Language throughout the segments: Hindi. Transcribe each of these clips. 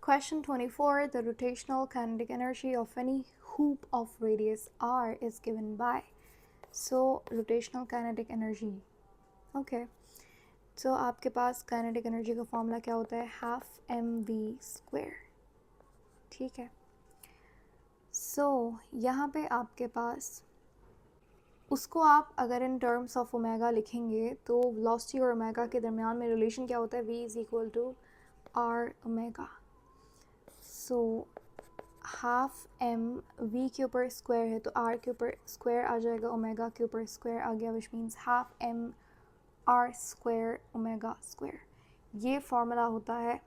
Question 24. The rotational kinetic energy of any hoop of radius r is given by. So rotational kinetic energy. Okay. So आपके पास kinetic energy का फॉर्मूला क्या होता है? Half mv². ठीक है. So यहाँ पे आपके पास उसको आप अगर इन टर्म्स ऑफ ओमेगा लिखेंगे तो वेलोसिटी और ओमेगा के दरमियान में रिलेशन क्या होता है? v is equal to r omega. So half m v के ऊपर स्क्वायर है तो r के ऊपर स्क्वायर आ जाएगा, ओमेगा के ऊपर स्क्वायर आ गया, which means half m r square omega square. ये फॉर्मूला होता है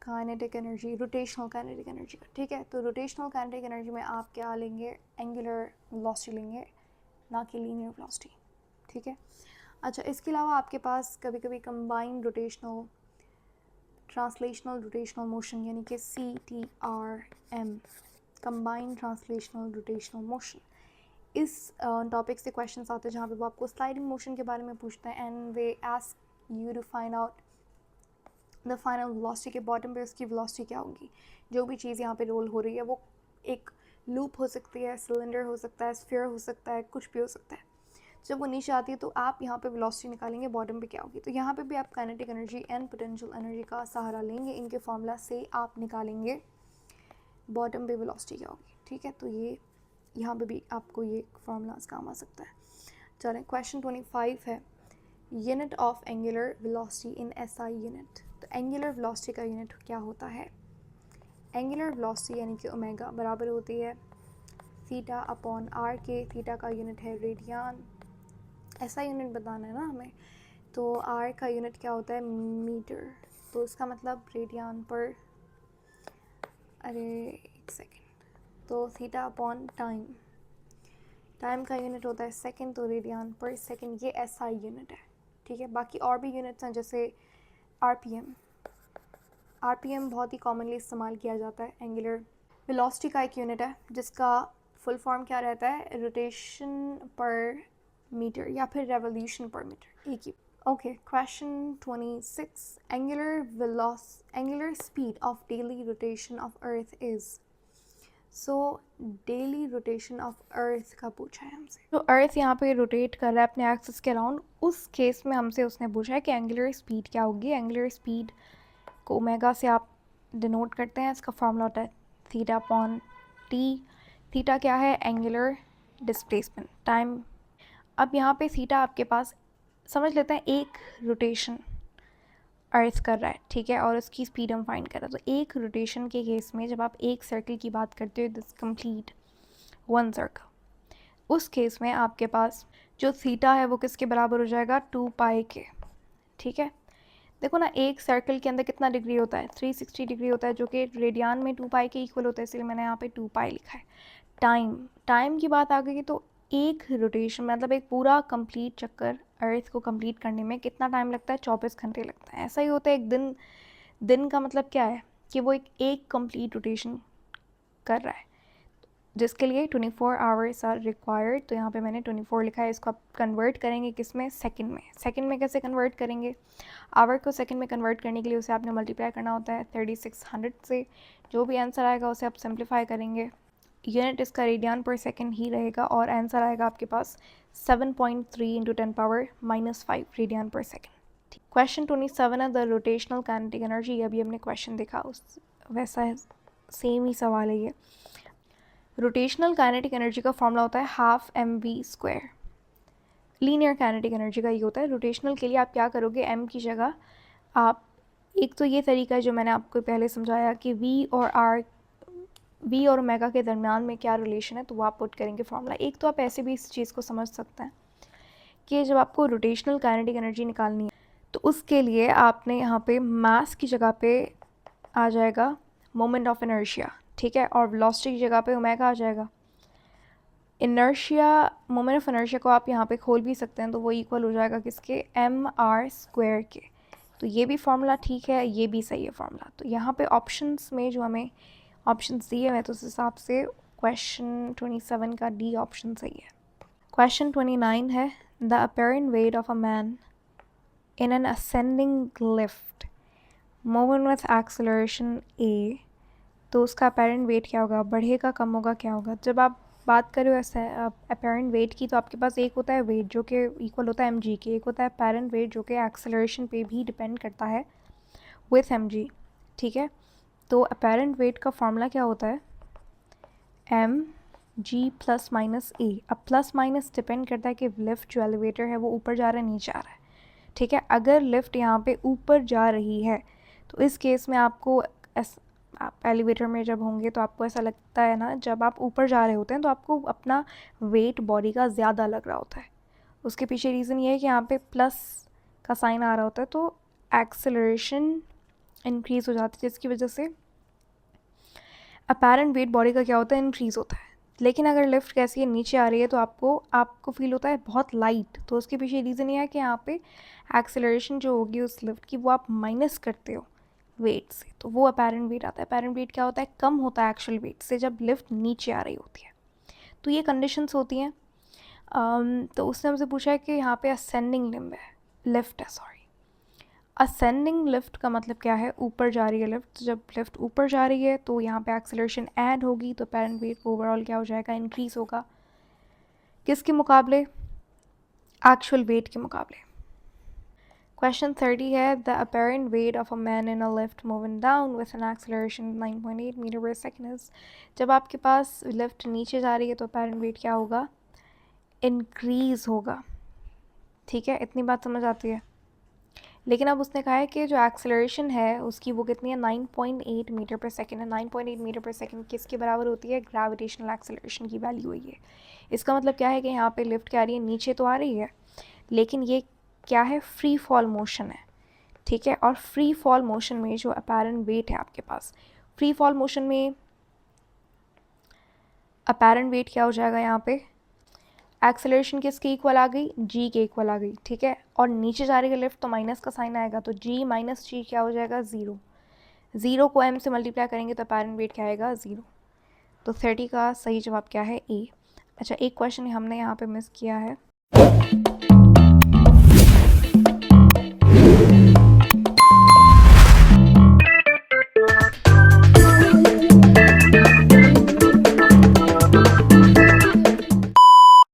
kinetic energy, rotational kinetic energy का. ठीक है. तो रोटेशनल काइनेटिक एनर्जी में आप क्या लेंगे? एंगुलर वेलोसिटी लेंगे, ना कि लीनियर वेलोसिटी. ठीक है. अच्छा, इसके अलावा आपके पास कभी कभी combined rotational translational rotational motion यानी कि CTRM, combined translational rotational motion, इस टॉपिक से क्वेश्चंस आते हैं जहाँ पे वो आपको स्लाइडिंग मोशन के बारे में पूछते हैं and they ask you to find out the final velocity. के बॉटम पे उसकी वेलोसिटी क्या होगी. जो भी चीज़ यहाँ पे रोल हो रही है वो एक लूप हो सकती है, सिलेंडर हो सकता है, स्फीयर हो सकता है, कुछ भी हो सकता है. जब वो नीचे आती है तो आप यहाँ पे वेलोसिटी निकालेंगे बॉटम पे क्या होगी. तो यहाँ पे भी आप kinetic energy and potential energy का सहारा लेंगे. इनके फार्मूला से आप निकालेंगे बॉटम पे वेलोसिटी क्या होगी. ठीक है. तो ये यहाँ पे भी आपको ये फार्मूलाज काम आ सकता है. चलें, क्वेश्चन 25 है unit of angular velocity in SI unit. तो एंगुलर वेलोसिटी का यूनिट क्या होता है? एंगुलर वेलोसिटी यानी कि ओमेगा बराबर होती है थीटा अपॉन आर के. थीटा का यूनिट है रेडियन. ऐसा यूनिट बताना है ना हमें. तो आर का यूनिट क्या होता है? मीटर. तो इसका मतलब रेडियन पर, अरे एक सेकेंड, तो थीटा अपॉन टाइम. टाइम का यूनिट होता है सेकेंड, तो रेडियन पर सेकेंड. ये SI यूनिट है. ठीक है. बाकी और भी यूनिट्स हैं जैसे RPM. RPM बहुत ही कॉमनली इस्तेमाल किया जाता है. एंगुलर वेलोसिटी का एक यूनिट है जिसका फुल फॉर्म क्या रहता है? रोटेशन पर मीटर या फिर रेवोल्यूशन पर मीटर, एक ही. Okay. Question 26. Angular speed of daily rotation of earth is. So daily rotation of earth का पूछा है हमसे. तो अर्थ यहाँ पे रोटेट कर रहा है अपने एक्सिस के अराउंड. उस केस में हमसे उसने पूछा है कि एंगुलर स्पीड क्या होगी. एंगुलर स्पीड को ओमेगा से आप डिनोट करते हैं. इसका फॉर्मूला होता है थीटा अपॉन टी. थीटा क्या है? Angular displacement, time. अब यहाँ पे थीटा आपके पास समझ लेते हैं एक रोटेशन अर्थ कर रहा है. ठीक है. और उसकी स्पीड हम फाइंड कर रहे हैं. तो एक रोटेशन के केस में जब आप एक सर्कल की बात करते हो, दिस कंप्लीट वन सर्कल, उस केस में आपके पास जो थीटा है वो किसके बराबर हो जाएगा? 2π के. ठीक है. देखो ना, एक सर्कल के अंदर कितना डिग्री होता है? 360 डिग्री होता है, जो कि रेडियन में 2π के इक्वल होता है, इसलिए मैंने यहाँ पे 2π लिखा है. टाइम की बात आ गई तो एक रोटेशन मतलब एक पूरा कंप्लीट चक्कर अर्थ को कंप्लीट करने में कितना टाइम लगता है? 24 घंटे लगता है. ऐसा ही होता है एक दिन का मतलब क्या है? कि वो एक कंप्लीट रोटेशन कर रहा है, जिसके लिए 24 आवर्स आर रिक्वायर्ड. तो यहाँ पे मैंने 24 लिखा है. इसको आप कन्वर्ट करेंगे किस में? सेकंड में. सेकंड में कैसे कन्वर्ट करेंगे? आवर को सेकंड में कन्वर्ट करने के लिए उसे आपने मल्टीप्लाई करना होता है 3600 से. जो भी आंसर आएगा उसे आप सिंप्लीफाई करेंगे. यूनिट इसका रेडियन पर सेकंड ही रहेगा और आंसर आएगा आपके पास 7.3 × 10⁻⁻5 रेडियन पर सेकंड. क्वेश्चन 27 है द रोटेशनल काइनेटिक एनर्जी. अभी हमने क्वेश्चन देखा उस वैसा है, सेम ही सवाल है ये. रोटेशनल काइनेटिक एनर्जी का फॉर्मूला होता है half mv². Linear kinetic energy का ये होता है. रोटेशनल के लिए आप क्या करोगे? m की जगह आप, एक तो ये तरीका है जो मैंने आपको पहले समझाया कि v और ओमेगा के दरमियान में क्या रिलेशन है, तो वो आप पुट करेंगे फॉर्मूला. एक तो आप ऐसे भी इस चीज़ को समझ सकते हैं कि जब आपको रोटेशनल काइनेटिक एनर्जी निकालनी है तो उसके लिए आपने यहाँ पे मास की जगह पे आ जाएगा मोमेंट ऑफ इनर्शिया. ठीक है. और वेलोसिटी की जगह पे ओमेगा आ जाएगा. इनर्शिया, मोमेंट ऑफ इनर्शिया को आप यहाँ पे खोल भी सकते हैं, तो वो इक्वल हो जाएगा किसके? mr² के. तो ये भी फार्मूला ठीक है, ये भी सही है फार्मूला. तो यहाँ पे ऑप्शंस में जो हमें ऑप्शंस दिए हुए हैं तो उस हिसाब से क्वेश्चन 27 का डी ऑप्शन सही है. क्वेश्चन 29 है the apparent weight of a man in an ascending lift moving with acceleration a, तो उसका अपेरेंट वेट क्या होगा, बढ़ेगा कम होगा क्या होगा। जब आप बात करो ऐसा अपेरेंट वेट की, तो आपके पास एक होता है वेट जो कि इक्वल होता है mg के, एक होता है अपेरेंट वेट जो कि एक्सेलरेशन पे भी डिपेंड करता है विथ mg, ठीक है। तो अपेरेंट वेट का फॉर्मूला क्या होता है, mg प्लस माइनस ए। अब प्लस माइनस डिपेंड करता है कि लिफ्ट जो एलिवेटर है वो ऊपर जा रहा है नीचे आ रहा है, ठीक है। अगर लिफ्ट यहाँ पे ऊपर जा रही है तो इस केस में आपको आप एलिवेटर में जब होंगे तो आपको ऐसा लगता है ना, जब आप ऊपर जा रहे होते हैं तो आपको अपना वेट बॉडी का ज़्यादा लग रहा होता है। उसके पीछे रीज़न ये है कि यहाँ पे प्लस का साइन आ रहा होता है, तो एक्सेलरेशन इंक्रीज़ हो जाती है, जिसकी वजह से अपेरेंट वेट बॉडी का क्या होता है, इंक्रीज़ होता है। लेकिन अगर लिफ्ट कैसी है, नीचे आ रही है, तो आपको फील होता है बहुत लाइट। तो उसके पीछे रीज़न ये है कि यहाँ पे एक्सेलरेशन जो होगी उस लिफ्ट की वो आप माइनस करते हो वेट से, तो वो अपेरेंट वेट आता है। अपेरेंट वेट क्या होता है, कम होता है एक्चुअल वेट से जब लिफ्ट नीचे आ रही होती है। तो ये कंडीशंस होती हैं। तो उसने हमसे पूछा है कि यहाँ पे असेंडिंग लिफ्ट है, सॉरी, असेंडिंग लिफ्ट का मतलब क्या है, ऊपर जा रही है लिफ्ट। जब लिफ्ट ऊपर जा रही है तो यहाँ पे एक्सेलरेशन ऐड होगी, तो अपेरेंट वेट ओवरऑल क्या हो जाएगा, इंक्रीज होगा। किसके मुकाबले, एक्चुअल वेट के मुकाबले। क्वेश्चन 30 है, the apparent weight of a man in a lift moving down with an acceleration 9.8 metre per second is. जब आपके पास लिफ्ट नीचे जा रही है तो अपेरेंट वेट क्या होगा, इंक्रीज होगा, ठीक है। इतनी बात समझ आती है। लेकिन अब उसने कहा है कि जो एक्सेलरेशन है उसकी वो कितनी है, 9.8 मीटर पर सेकेंड है। 9.8 मीटर पर सेकेंड किसके बराबर होती है, ग्रेविटेशनल एक्सेलरेशन की वैल्यू है ये। इसका मतलब क्या है कि यहाँ पे लिफ्ट क्या आ रही है, नीचे तो आ रही है, लेकिन ये क्या है, फ्री फॉल मोशन है, ठीक है। और फ्री फॉल मोशन में जो अपेरेंट वेट है आपके पास, फ्री फॉल मोशन में अपेरेंट वेट क्या हो जाएगा, यहाँ पे एक्सेलरेशन किसके इक्वल आ गई, जी के इक्वल आ गई, ठीक है। और नीचे जा रही है लिफ्ट तो माइनस का साइन आएगा, तो जी माइनस जी क्या हो जाएगा, ज़ीरो। ज़ीरो को m से मल्टीप्लाई करेंगे तो अपेरेंट वेट क्या आएगा, ज़ीरो। तो 30 का सही जवाब क्या है, ए। अच्छा, एक क्वेश्चन हमने यहाँ पे मिस किया है।